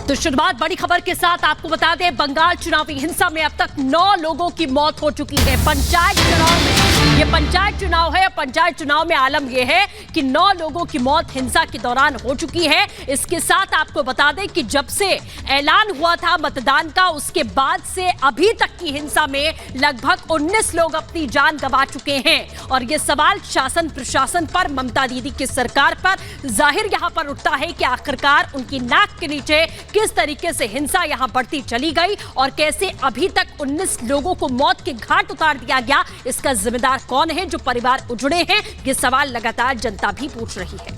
तो शुरुआत बड़ी खबर के साथ आपको बता दें, बंगाल चुनावी हिंसा में अब तक 9 लोगों की मौत हो चुकी है। पंचायत चुनाव में, ये पंचायत चुनाव है, पंचायत चुनाव में आलम यह है कि 9 लोगों की मौत हिंसा के दौरान हो चुकी है। इसके साथ आपको बता दें कि जब से ऐलान हुआ था मतदान का, उसके बाद से अभी तक की हिंसा में लगभग 19 लोग अपनी जान गंवा चुके हैं। और ये सवाल शासन प्रशासन पर, ममता दीदी की सरकार पर जाहिर यहां पर उठता है कि आखिरकार उनकी नाक के नीचे किस तरीके से हिंसा यहां बढ़ती चली गई और कैसे अभी तक 19 लोगों को मौत के घाट उतार दिया गया। इसका जिम्मेदार कौन है? जो परिवार उजड़े हैं, ये सवाल लगातार जनता भी पूछ रही है।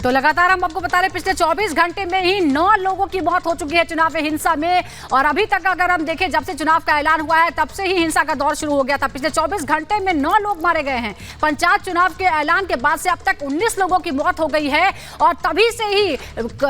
तो लगातार हम आपको बता रहे, पिछले 24 घंटे में ही 9 लोगों की मौत हो चुकी है चुनावी हिंसा में। और अभी तक अगर हम देखें, जब से चुनाव का ऐलान हुआ है तब से ही हिंसा का दौर शुरू हो गया था। पिछले 24 घंटे में 9 लोग मारे गए हैं। पंचायत चुनाव के ऐलान के बाद से अब तक 19 लोगों की मौत हो गई है। और तभी से ही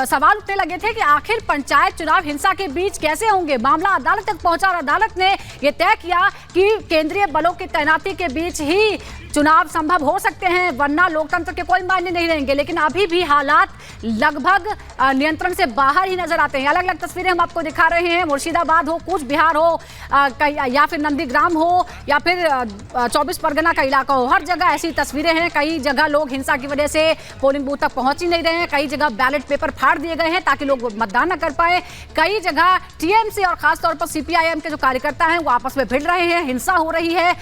सवाल उठने लगे थे कि आखिर पंचायत चुनाव हिंसा के बीच कैसे होंगे। मामला अदालत तक पहुंचा और अदालत ने यह तय किया कि केंद्रीय बलों की तैनाती के बीच ही चुनाव संभव हो सकते हैं, वरना लोकतंत्र के कोई मायने नहीं रहेंगे। लेकिन अभी भी हालात लगभग नियंत्रण से बाहर ही नजर आते हैं। अलग अलग तस्वीरें हम आपको दिखा रहे हैं। मुर्शिदाबाद हो, कूच बिहार हो, या फिर नंदीग्राम हो, या फिर 24 परगना का इलाका हो, हर जगह ऐसी तस्वीरें हैं। कई जगह लोग हिंसा की वजह से पोलिंग बूथ तक पहुंच ही नहीं रहे हैं। कई जगह बैलेट पेपर फाड़ दिए गए हैं ताकि लोग मतदान न कर पाए। कई जगह टीएमसी और खासतौर पर सीपीआईएम के जो कार्यकर्ता हैं वो आपस में भिड़ रहे हैं, हिंसा हो रही है,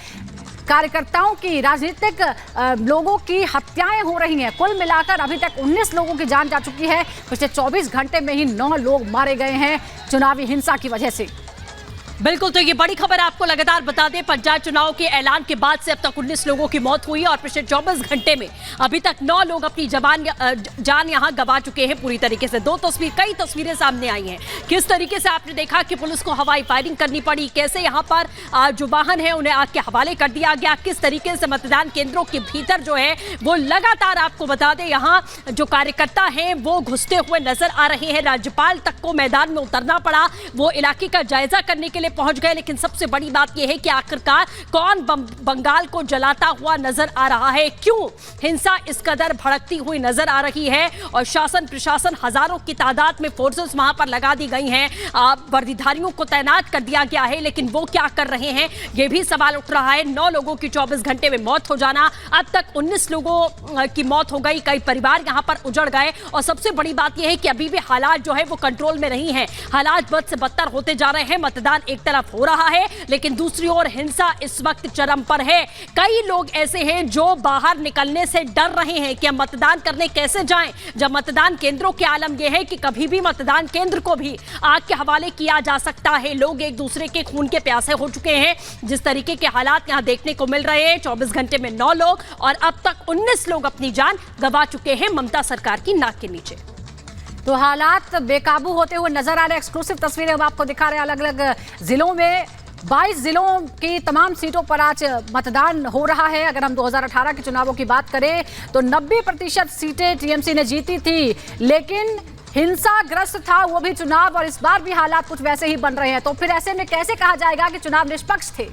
कार्यकर्ताओं की, राजनीतिक लोगों की हत्याएं हो रही हैं। कुल मिलाकर अभी तक 19 लोगों की जान जा चुकी है। पिछले 24 घंटे में ही 9 लोग मारे गए हैं चुनावी हिंसा की वजह से। बिल्कुल, तो ये बड़ी खबर आपको लगातार बता दें, पंचायत चुनाव के ऐलान के बाद से अब तक 19 लोगों की मौत हुई है और पिछले 24 घंटे में अभी तक 9 लोग अपनी जान यहां गंवा चुके हैं पूरी तरीके से। कई तस्वीरें सामने आई हैं। किस तरीके से आपने देखा कि पुलिस को हवाई फायरिंग करनी पड़ी, कैसे यहां पर जो वाहन है उन्हें आग के हवाले कर दिया गया, किस तरीके से मतदान केंद्रों के भीतर जो है वो लगातार आपको बता दें यहाँ जो कार्यकर्ता हैं वो घुसते हुए नजर आ रहे हैं। राज्यपाल तक को मैदान में उतरना पड़ा, वो इलाके का जायजा करने के लिए पहुंच गए। लेकिन सबसे बड़ी बात यह है कि आखिरकार कौन बंगाल को जलाता हुआ नजर आ रहा है, क्यों हिंसा इस कदर भड़कती हुई नजर आ रही है। और शासन प्रशासन, हजारों की तादाद में फोर्सेस वहां पर लगा दी गई हैं, वर्दीधारियों को तैनात कर दिया गया है, लेकिन वो क्या कर रहे हैं यह भी सवाल उठ रहा है। 9 लोगों की 24 घंटे में मौत हो जाना, अब तक 19 लोगों की मौत हो गई, कई परिवार यहां पर उजड़ गए। और सबसे बड़ी बात यह है कि अभी भी हालात जो है वो कंट्रोल में नहीं है, हालात बद से बदतर होते जा रहे हैं। मतदान एक तरफ हो रहा है, लेकिन दूसरी ओर हिंसा इस वक्त चरम पर है। कई लोग ऐसे हैं जो बाहर निकलने से डर रहे हैं कि हम मतदान करने कैसे जाएं, जब मतदान केंद्रों के आलम यह है कि कभी भी मतदान केंद्र को भी आग के हवाले किया जा सकता है। लोग एक दूसरे के खून के प्यासे हो चुके हैं। जिस तरीके के हालात यहां देखने को मिल रहे हैं, 24 घंटे में 9 लोग और अब तक 19 लोग अपनी जान गंवा चुके हैं ममता सरकार की नाक के नीचे। तो हालात बेकाबू होते हुए नजर आ रहे हैं। एक्सक्लूसिव तस्वीरें हम आपको दिखा रहे हैं। अलग अलग जिलों में 22 जिलों की तमाम सीटों पर आज मतदान हो रहा है। अगर हम 2018 के चुनावों की बात करें तो 90% सीटें टीएमसी ने जीती थी, लेकिन हिंसाग्रस्त था वो भी चुनाव, और इस बार भी हालात कुछ वैसे ही बन रहे हैं। तो फिर ऐसे में कैसे कहा जाएगा कि चुनाव निष्पक्ष थे?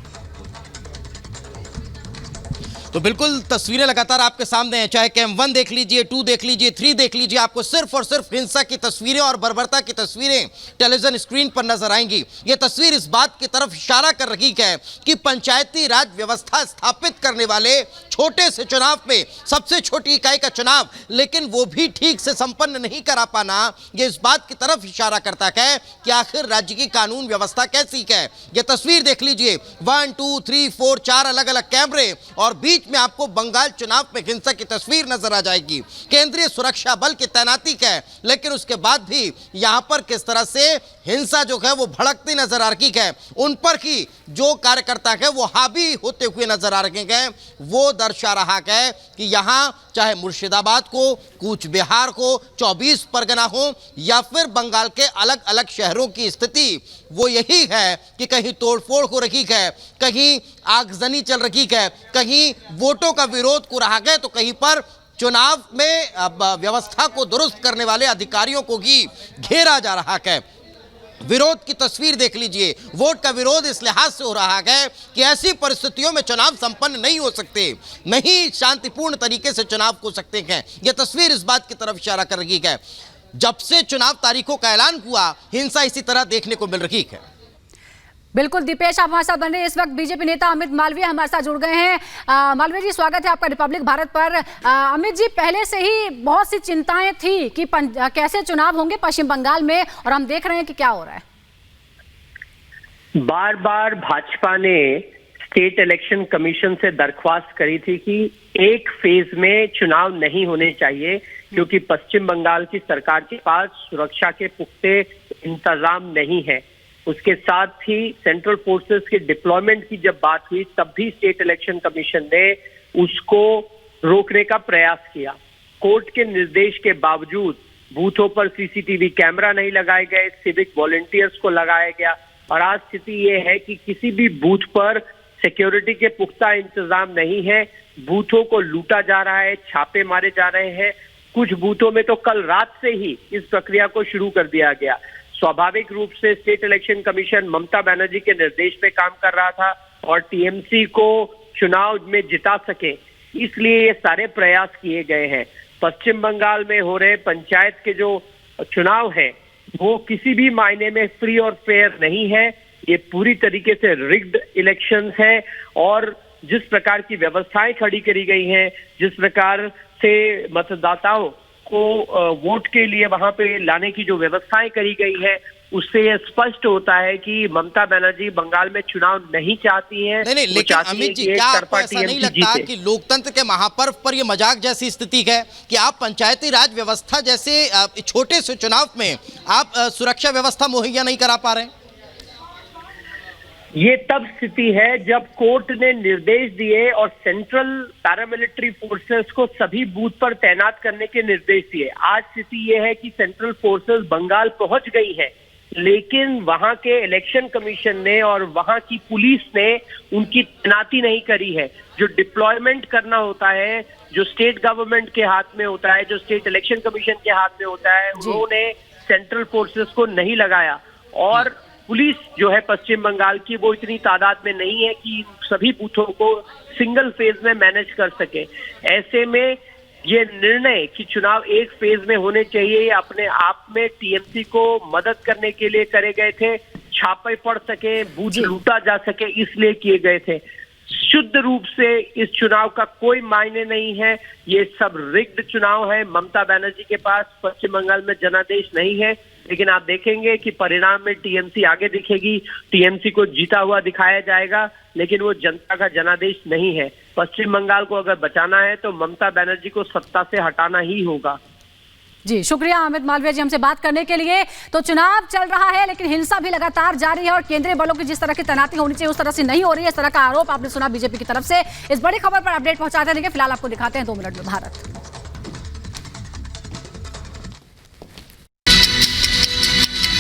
तो बिल्कुल तस्वीरें लगातार आपके सामने हैं, चाहे कैम 1 देख लीजिए, 2 देख लीजिए, 3 देख लीजिए, आपको सिर्फ और सिर्फ हिंसा की तस्वीरें और बर्बरता की तस्वीरें टेलीविजन स्क्रीन पर नजर आएंगी। ये तस्वीर इस बात की तरफ इशारा कर रही है कि पंचायती राज व्यवस्था स्थापित करने वाले छोटे से चुनाव में, सबसे छोटी इकाई का चुनाव, लेकिन वो भी ठीक से संपन्न नहीं करा पाना, ये इस बात की तरफ इशारा करता है कि आखिर राज्य की कानून व्यवस्था कैसी है। ये तस्वीर देख लीजिए, 1 2 3 4 4 अलग अलग कैमरे, और बीच में आपको बंगाल चुनाव में हिंसा की तस्वीर नजर आ जाएगी। केंद्रीय सुरक्षा बल की तैनाती है, लेकिन उसके बाद भी यहां पर किस तरह से हिंसा जो है वो भड़कती नजर आ रही है। उन पर की जो कार्यकर्ता है वो हावी होते हुए नजर आ रहे हैं। वो दर्शा रहा है कि यहां चाहे मुर्शिदाबाद को, कूच बिहार को, 24 परगना हो, या फिर बंगाल के अलग अलग शहरों की स्थिति वो यही है कि कहीं तोड़फोड़ हो रही है, कहीं आगजनी चल रही है, कहीं वोटों का विरोध हो रहा है, तो कहीं पर चुनाव में व्यवस्था को दुरुस्त करने वाले अधिकारियों को ही घेरा जा रहा है। विरोध की तस्वीर देख लीजिए, वोट का विरोध इस लिहाज से हो रहा है कि ऐसी परिस्थितियों में चुनाव संपन्न नहीं हो सकते, नहीं शांतिपूर्ण तरीके से चुनाव हो सकते हैं। यह तस्वीर इस बात की तरफ इशारा कर रही है। जब से चुनाव तारीखों का ऐलान हुआ, हिंसा इसी तरह देखने को मिल रही है। बिल्कुल दीपेश, आप हमारे साथ बन रहे हैं। इस वक्त बीजेपी नेता अमित मालवीय हमारे साथ जुड़ गए हैं। मालवीय जी, स्वागत है आपका रिपब्लिक भारत पर। अमित जी, पहले से ही बहुत सी चिंताएं थी कि कैसे चुनाव होंगे पश्चिम बंगाल में, और हम देख रहे हैं कि क्या हो रहा है। बार बार भाजपा ने स्टेट इलेक्शन कमीशन से दरख्वास्त करी थी कि एक फेज में चुनाव नहीं होने चाहिए, क्योंकि पश्चिम बंगाल की सरकार के पास सुरक्षा के पुख्ते इंतजाम नहीं है। उसके साथ ही सेंट्रल फोर्सेस के डिप्लॉयमेंट की जब बात हुई, तब भी स्टेट इलेक्शन कमीशन ने उसको रोकने का प्रयास किया। कोर्ट के निर्देश के बावजूद बूथों पर सीसीटीवी कैमरा नहीं लगाए गए, सिविक वॉलंटियर्स को लगाया गया, और आज स्थिति ये है कि किसी भी बूथ पर सिक्योरिटी के पुख्ता इंतजाम नहीं है। बूथों को लूटा जा रहा है, छापे मारे जा रहे हैं। कुछ बूथों में तो कल रात से ही इस प्रक्रिया को शुरू कर दिया गया। स्वाभाविक रूप से state election commission Mamata Banerjee के निर्देश पे काम कर रहा था और टीएमसी को चुनाव में जिता सके, इसलिए ये सारे प्रयास किए गए हैं। पश्चिम बंगाल में हो रहे पंचायत के जो चुनाव हैं, वो किसी भी मायने में फ्री और फेयर नहीं है। ये पूरी तरीके से रिग्ड इलेक्शंस हैं, और जिस प्रकार की व्यवस्थाएं खड़ी करी गई हैं, जिस प्रकार से मतदाताओं को वोट के लिए वहां पे लाने की जो व्यवस्थाएं करी गई है, उससे यह स्पष्ट होता है कि ममता बनर्जी बंगाल में चुनाव नहीं चाहती हैं। नहीं, लेकिन अमित जी, क्या आपको ऐसा नहीं लगता कि लोकतंत्र के महापर्व पर यह मजाक जैसी स्थिति है कि आप पंचायती राज व्यवस्था जैसे छोटे से चुनाव में आप सुरक्षा व्यवस्था मुहैया नहीं करा पा रहे? ये तब स्थिति है जब कोर्ट ने निर्देश दिए और सेंट्रल पैरामिलिट्री फोर्सेस को सभी बूथ पर तैनात करने के निर्देश दिए। आज स्थिति ये है कि सेंट्रल फोर्सेस बंगाल पहुंच गई है, लेकिन वहां के इलेक्शन कमीशन ने और वहां की पुलिस ने उनकी तैनाती नहीं करी है। जो डिप्लॉयमेंट करना होता है, जो स्टेट गवर्नमेंट के हाथ में होता है, जो स्टेट इलेक्शन कमीशन के हाथ में होता है, उन्होंने सेंट्रल फोर्सेस को नहीं लगाया। और पुलिस जो है पश्चिम बंगाल की, वो इतनी तादाद में नहीं है कि सभी बूथों को सिंगल फेज में मैनेज कर सके। ऐसे में ये निर्णय कि चुनाव एक फेज में होने चाहिए, अपने आप में टीएमसी को मदद करने के लिए करे गए थे। छापे पड़ सके, बूथ लूटा जा सके, इसलिए किए गए थे। शुद्ध रूप से इस चुनाव का कोई मायने नहीं है। ये सब रिग्ड चुनाव है। ममता बनर्जी के पास पश्चिम बंगाल में जनादेश नहीं है, लेकिन आप देखेंगे कि परिणाम में टीएमसी आगे दिखेगी। टीएमसी को जीता हुआ दिखाया जाएगा, लेकिन वो जनता का जनादेश नहीं है। पश्चिम बंगाल को अगर बचाना है तो ममता बनर्जी को सत्ता से हटाना ही होगा। जी, शुक्रिया अमित मालवीय जी हमसे बात करने के लिए। तो चुनाव चल रहा है, लेकिन हिंसा भी लगातार जारी है, और केंद्रीय बलों की जिस तरह की तैनाती होनी चाहिए उस तरह से नहीं हो रही है। इस तरह का आरोप आपने सुना बीजेपी की तरफ से। इस बड़ी खबर पर अपडेट पहुंचाते रहेंगे। फिलहाल आपको दिखाते हैं 2 मिनट में भारत।